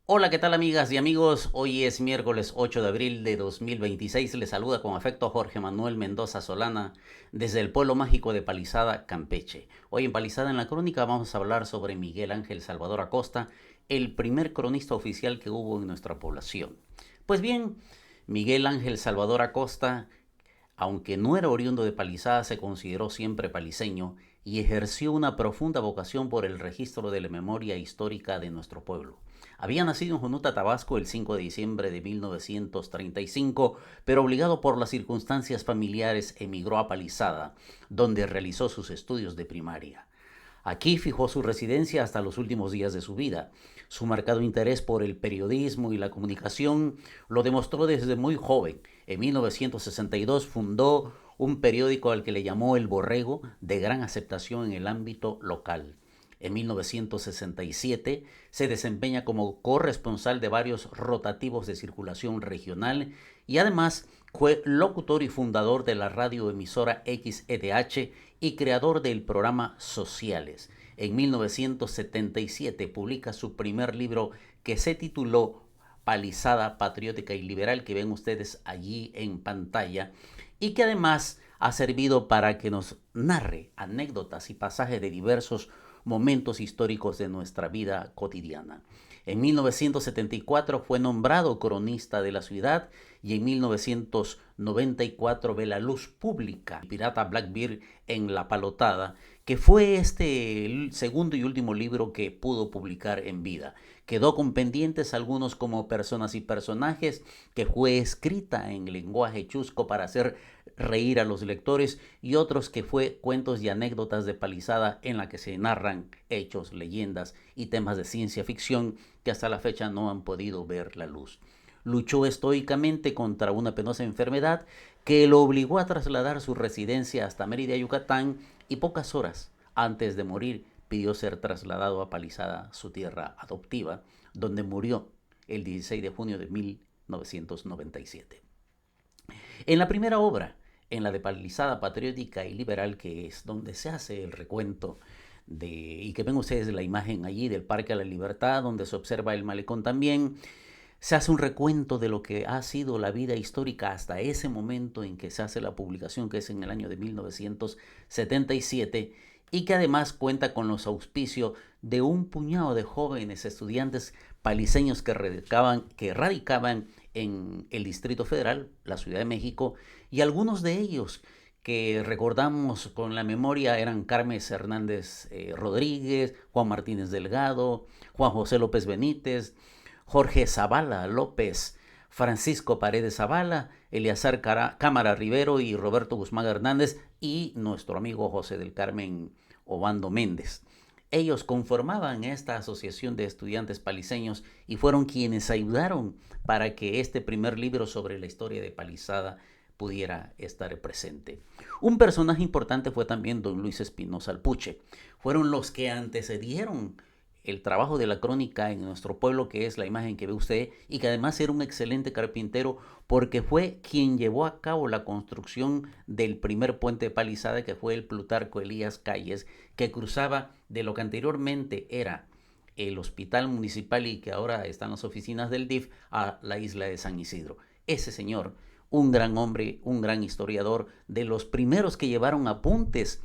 Hola, ¿qué tal amigas y amigos? Hoy es miércoles 8 de abril de 2026. Les saluda con afecto Jorge Manuel Mendoza Solana desde el pueblo mágico de Palizada, Campeche. Hoy en Palizada en la Crónica vamos a hablar sobre Miguel Ángel Salvador Acosta, el primer cronista oficial que hubo en nuestra población. Pues bien, Miguel Ángel Salvador Acosta, aunque no era oriundo de Palizada, se consideró siempre paliseño y ejerció una profunda vocación por el registro de la memoria histórica de nuestro pueblo. Había nacido en Jonuta, Tabasco, el 5 de diciembre de 1935, pero obligado por las circunstancias familiares emigró a Palizada, donde realizó sus estudios de primaria. Aquí fijó su residencia hasta los últimos días de su vida. Su marcado interés por el periodismo y la comunicación lo demostró desde muy joven. En 1962 fundó un periódico al que le llamó El Borrego, de gran aceptación en el ámbito local. En 1967 se desempeña como corresponsal de varios rotativos de circulación regional y además fue locutor y fundador de la radioemisora XEDH y creador del programa Sociales. En 1977 publica su primer libro que se tituló Palizada Patriótica y Liberal, que ven ustedes allí en pantalla, y que además ha servido para que nos narre anécdotas y pasajes de diversos momentos históricos de nuestra vida cotidiana. En 1974 fue nombrado cronista de la ciudad y en 1994 ve la luz pública Pirata Blackbeard en La Palotada, que fue este segundo y último libro que pudo publicar en vida. Quedó con pendientes algunos como Personas y Personajes, que fue escrita en lenguaje chusco para hacer reír a los lectores, y otros que fue Cuentos y Anécdotas de Palizada, en la que se narran hechos, leyendas y temas de ciencia ficción que hasta la fecha no han podido ver la luz. Luchó estoicamente contra una penosa enfermedad que lo obligó a trasladar su residencia hasta Mérida, Yucatán, y pocas horas antes de morir pidió ser trasladado a Palizada, su tierra adoptiva, donde murió el 16 de junio de 1997. En la primera obra, en la de Palizada Patriótica y Liberal, que es donde se hace el recuento y que ven ustedes la imagen allí del Parque a la Libertad, donde se observa el malecón también, se hace un recuento de lo que ha sido la vida histórica hasta ese momento en que se hace la publicación, que es en el año de 1977, y que además cuenta con los auspicios de un puñado de jóvenes estudiantes paliseños que radicaban en el Distrito Federal, la Ciudad de México, y algunos de ellos que recordamos con la memoria eran Carmen Hernández Rodríguez, Juan Martínez Delgado, Juan José López Benítez, Jorge Zavala López, Francisco Paredes Zavala, Eleazar Cámara Rivero y Roberto Guzmán Hernández, y nuestro amigo José del Carmen Obando Méndez. Ellos conformaban esta asociación de estudiantes paliseños y fueron quienes ayudaron para que este primer libro sobre la historia de Palizada pudiera estar presente. Un personaje importante fue también don Luis Espinosa Alpuche. Fueron los que antecedieron el trabajo de la crónica en nuestro pueblo, que es la imagen que ve usted, y que además era un excelente carpintero porque fue quien llevó a cabo la construcción del primer puente de Palizada, que fue el Plutarco Elías Calles, que cruzaba de lo que anteriormente era el hospital municipal y que ahora están las oficinas del DIF a la isla de San Isidro. Ese señor, un gran hombre, un gran historiador, de los primeros que llevaron apuntes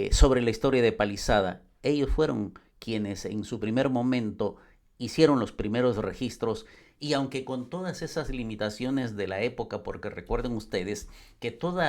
sobre la historia de Palizada. Ellos fueron quienes en su primer momento hicieron los primeros registros, y aunque con todas esas limitaciones de la época, porque recuerden ustedes que todos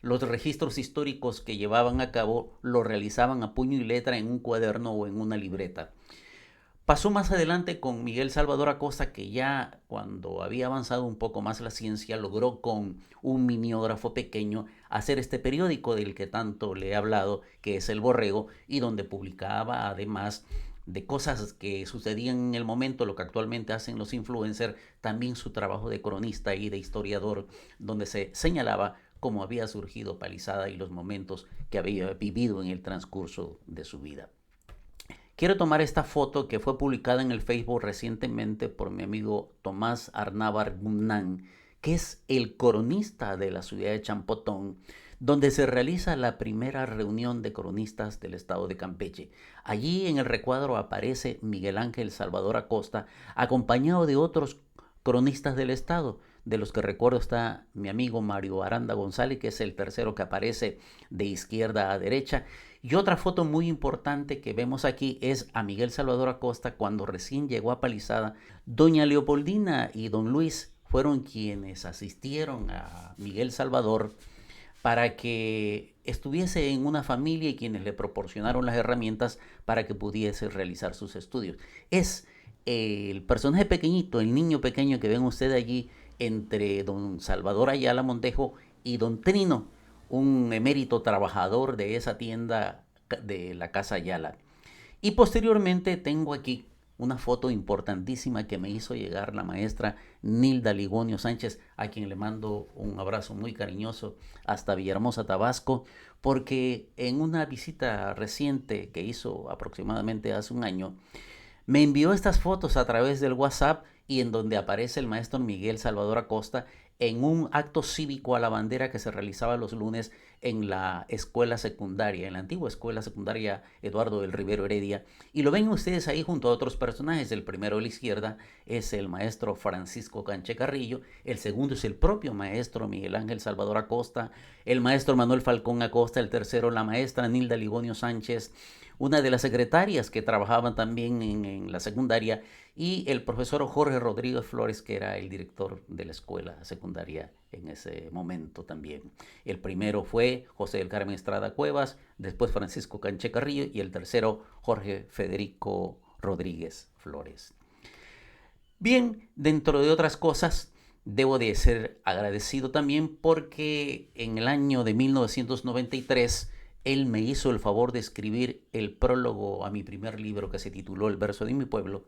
los registros históricos que llevaban a cabo lo realizaban a puño y letra en un cuaderno o en una libreta. Pasó más adelante con Miguel Salvador Acosta, que ya cuando había avanzado un poco más la ciencia, logró con un miniógrafo pequeño hacer este periódico del que tanto le he hablado, que es El Borrego, y donde publicaba además de cosas que sucedían en el momento, lo que actualmente hacen los influencers, también su trabajo de cronista y de historiador, donde se señalaba cómo había surgido Palizada y los momentos que había vivido en el transcurso de su vida. Quiero tomar esta foto que fue publicada en el Facebook recientemente por mi amigo Tomás Arnávar Gumnán, que es el cronista de la ciudad de Champotón, donde se realiza la primera reunión de cronistas del estado de Campeche. Allí en el recuadro aparece Miguel Ángel Salvador Acosta, acompañado de otros cronistas del estado. De los que recuerdo está mi amigo Mario Aranda González, que es el tercero que aparece de izquierda a derecha. Y otra foto muy importante que vemos aquí es a Miguel Salvador Acosta cuando recién llegó a Palizada. Doña Leopoldina y don Luis fueron quienes asistieron a Miguel Salvador para que estuviese en una familia y quienes le proporcionaron las herramientas para que pudiese realizar sus estudios. Es el personaje pequeñito, el niño pequeño que ven ustedes allí entre don Salvador Ayala Montejo y don Trino, un emérito trabajador de esa tienda de la Casa Ayala. Y posteriormente tengo aquí una foto importantísima que me hizo llegar la maestra Nilda Ligonio Sánchez, a quien le mando un abrazo muy cariñoso hasta Villahermosa, Tabasco, porque en una visita reciente que hizo aproximadamente hace un año, me envió estas fotos a través del WhatsApp y en donde aparece el maestro Miguel Salvador Acosta en un acto cívico a la bandera que se realizaba los lunes en la escuela secundaria, en la antigua escuela secundaria Eduardo del Rivero Heredia. Y lo ven ustedes ahí junto a otros personajes. El primero a la izquierda es el maestro Francisco Canche Carrillo, el segundo es el propio maestro Miguel Ángel Salvador Acosta, el maestro Manuel Falcón Acosta, el tercero la maestra Nilda Ligonio Sánchez, una de las secretarias que trabajaban también en la secundaria, y el profesor Jorge Rodríguez Flores, que era el director de la escuela secundaria en ese momento también. El primero fue José del Carmen Estrada Cuevas, después Francisco Canche Carrillo y el tercero Jorge Federico Rodríguez Flores. Bien, dentro de otras cosas, debo de ser agradecido también porque en el año de 1993 él me hizo el favor de escribir el prólogo a mi primer libro que se tituló El verso de mi pueblo,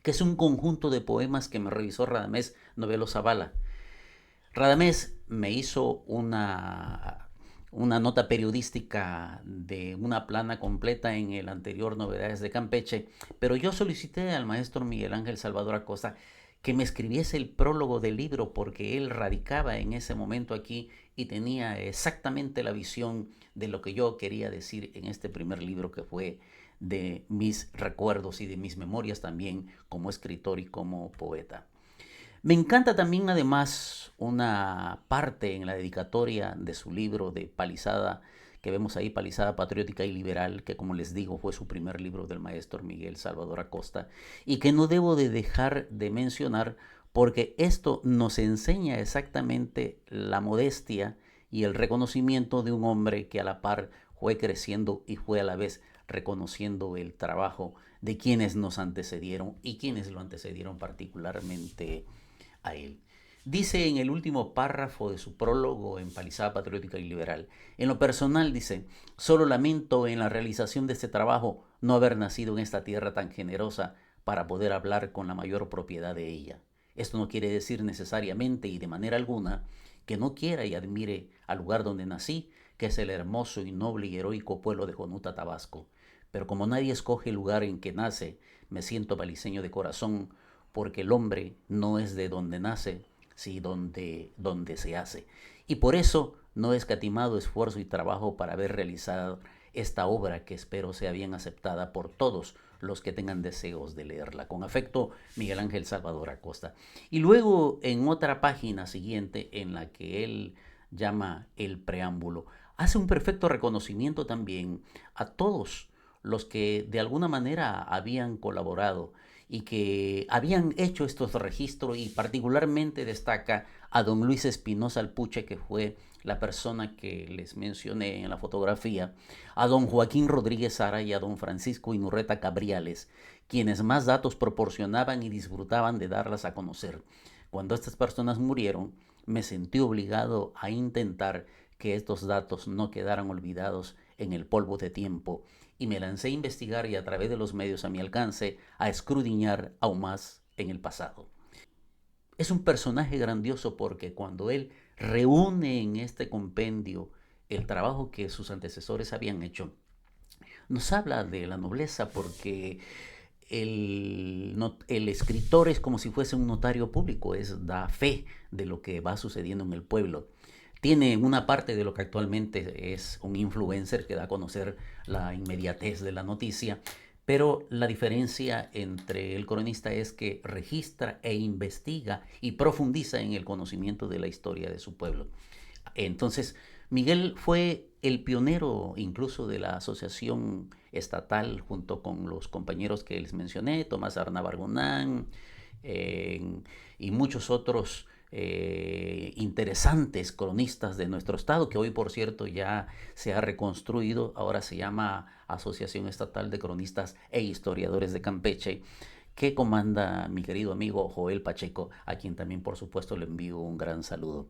que es un conjunto de poemas que me revisó Radamés Novelo Zavala. Radamés me hizo una nota periodística de una plana completa en el anterior Novedades de Campeche, pero yo solicité al maestro Miguel Ángel Salvador Acosta que me escribiese el prólogo del libro porque él radicaba en ese momento aquí y tenía exactamente la visión de lo que yo quería decir en este primer libro que fue de mis recuerdos y de mis memorias también como escritor y como poeta. Me encanta también además una parte en la dedicatoria de su libro de Palizada, que vemos ahí, Palizada Patriótica y Liberal, que como les digo fue su primer libro del maestro Miguel Salvador Acosta, y que no debo de dejar de mencionar porque esto nos enseña exactamente la modestia y el reconocimiento de un hombre que a la par fue creciendo y fue a la vez reconociendo el trabajo de quienes nos antecedieron y quienes lo antecedieron particularmente a él. Dice en el último párrafo de su prólogo en Palizada Patriótica y Liberal, en lo personal dice, solo lamento en la realización de este trabajo no haber nacido en esta tierra tan generosa para poder hablar con la mayor propiedad de ella. Esto no quiere decir necesariamente y de manera alguna que no quiera y admire al lugar donde nací, que es el hermoso y noble y heroico pueblo de Jonuta, Tabasco. Pero como nadie escoge el lugar en que nace, me siento paliseño de corazón, porque el hombre no es de donde nace, sino donde se hace. Y por eso no he escatimado esfuerzo y trabajo para haber realizado esta obra que espero sea bien aceptada por todos los que tengan deseos de leerla. Con afecto, Miguel Ángel Salvador Acosta. Y luego en otra página siguiente en la que él llama el preámbulo, hace un perfecto reconocimiento también a todos los que de alguna manera habían colaborado y que habían hecho estos registros, y particularmente destaca a don Luis Espinosa Alpuche, que fue la persona que les mencioné en la fotografía, a don Joaquín Rodríguez Sara y a don Francisco Inurreta Cabriales, quienes más datos proporcionaban y disfrutaban de darlas a conocer. Cuando estas personas murieron, me sentí obligado a intentar que estos datos no quedaran olvidados en el polvo de tiempo, y me lancé a investigar y a través de los medios a mi alcance a escudriñar aún más en el pasado. Es un personaje grandioso porque cuando él reúne en este compendio el trabajo que sus antecesores habían hecho, nos habla de la nobleza porque el escritor es como si fuese un notario público, da fe de lo que va sucediendo en el pueblo. Tiene una parte de lo que actualmente es un influencer que da a conocer la inmediatez de la noticia, pero la diferencia entre el cronista es que registra e investiga y profundiza en el conocimiento de la historia de su pueblo. Entonces, Miguel fue el pionero incluso de la asociación estatal junto con los compañeros que les mencioné, Tomás Arnabargunán y muchos otros interesantes cronistas de nuestro estado, que hoy por cierto ya se ha reconstruido, ahora se llama Asociación Estatal de Cronistas e Historiadores de Campeche, que comanda mi querido amigo Joel Pacheco, a quien también por supuesto le envío un gran saludo.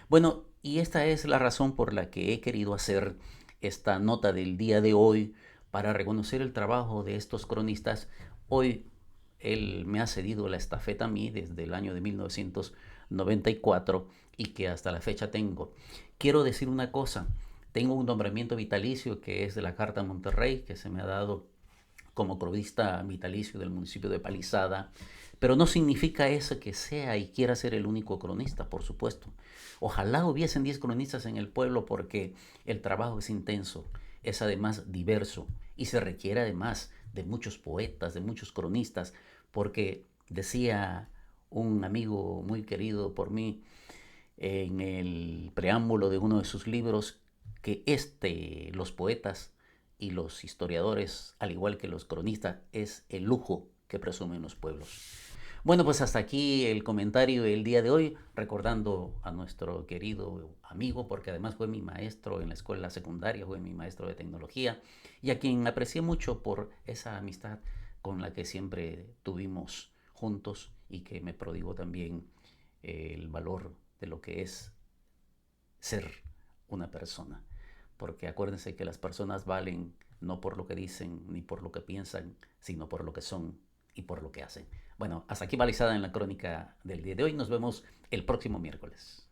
Bueno, y esta es la razón por la que he querido hacer esta nota del día de hoy para reconocer el trabajo de estos cronistas. Hoy él me ha cedido la estafeta a mí desde el año de 1994 y que hasta la fecha tengo. Quiero decir una cosa, tengo un nombramiento vitalicio que es de la Carta Monterrey, que se me ha dado como cronista vitalicio del municipio de Palizada, pero no significa eso que sea y quiera ser el único cronista, por supuesto. Ojalá hubiesen 10 cronistas en el pueblo porque el trabajo es intenso, es además diverso y se requiere además de muchos poetas, de muchos cronistas, porque decía un amigo muy querido por mí en el preámbulo de uno de sus libros que los poetas y los historiadores, al igual que los cronistas, es el lujo que presumen los pueblos. Bueno, pues hasta aquí el comentario del día de hoy, recordando a nuestro querido amigo, porque además fue mi maestro en la escuela secundaria, fue mi maestro de tecnología, y a quien aprecié mucho por esa amistad con la que siempre tuvimos juntos y que me prodigó también el valor de lo que es ser una persona. Porque acuérdense que las personas valen no por lo que dicen ni por lo que piensan, sino por lo que son y por lo que hacen. Bueno, hasta aquí balizada en la crónica del día de hoy. Nos vemos el próximo miércoles.